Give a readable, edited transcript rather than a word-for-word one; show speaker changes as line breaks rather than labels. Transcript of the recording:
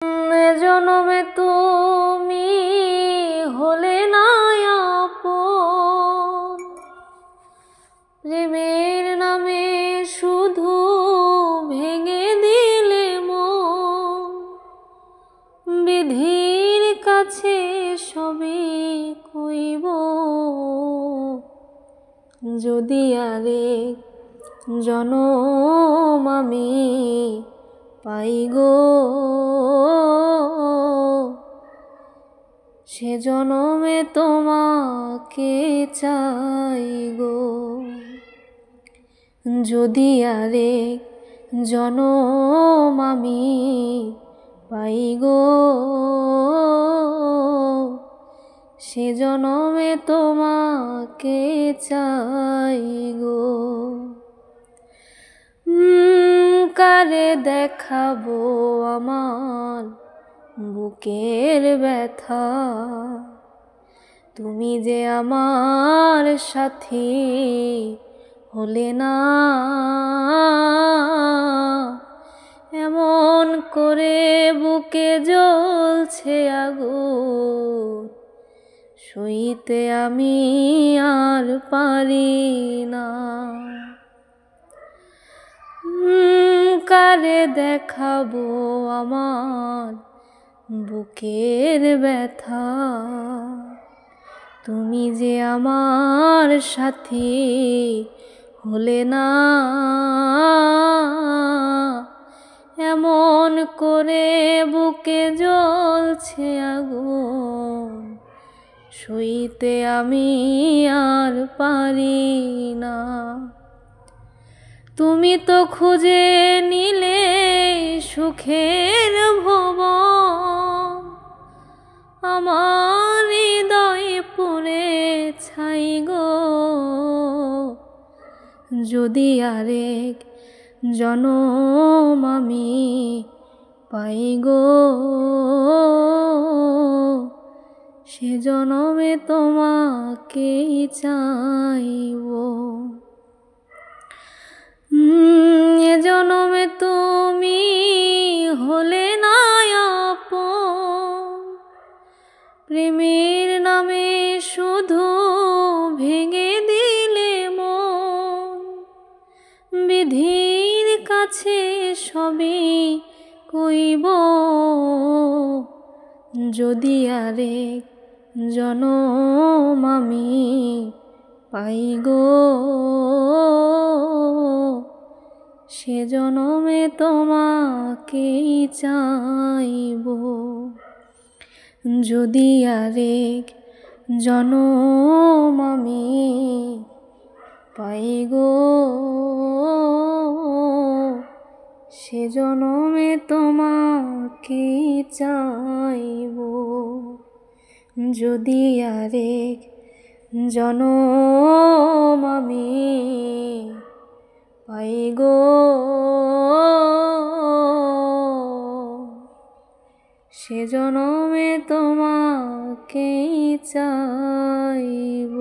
জনমে তুমি হলে না আপন, প্রেমের নামে শুধু ভেঙে দিলে মন। বিধির কাছে সবই কইব, যদি আরেক জনম আমি পাই গো, সে জনমে তোমাকে চাই গো। যদি আরেক জনম আমি পাই গো, সে জনমে তোমাকে চাই গো। কারে দেখাবো আমার বুকের ব্যথা, তুমি যে আমার সাথী হলে না। এমন করে বুকে জ্বলছে আগুন, সইতে আমি আর পারি না। কারে দেখাবো আমার বুকের ব্যথা, তুমি যে আমার সাথী হলে না। এমন করে বুকে জ্বলছে আগুন, সইতে আমি আর পারি না। তুমি তো খুঁজে নিলে সুখের ভুবন, আমার হৃদয় পুড়ে ছাই গো। যদি আরেক জনম আমি পাই গো, সে জনমে তোমাকেই চাইব। এ জনমে তুমি হলে না আপন, প্রেমের নামে শুধু ভেঙে দিলে মন। বিধির কাছে সবই কইব, যদি আরেক জনম আমি পাই গো, সে জনমে তোমাকেই চাইব। যদি আরেক জনম আমি পাই গো, সে জনমে তোমাকেই চাইব। যদি আরেক জনম আমি পাই গো, সে জনমে তোমাকেই চাইব।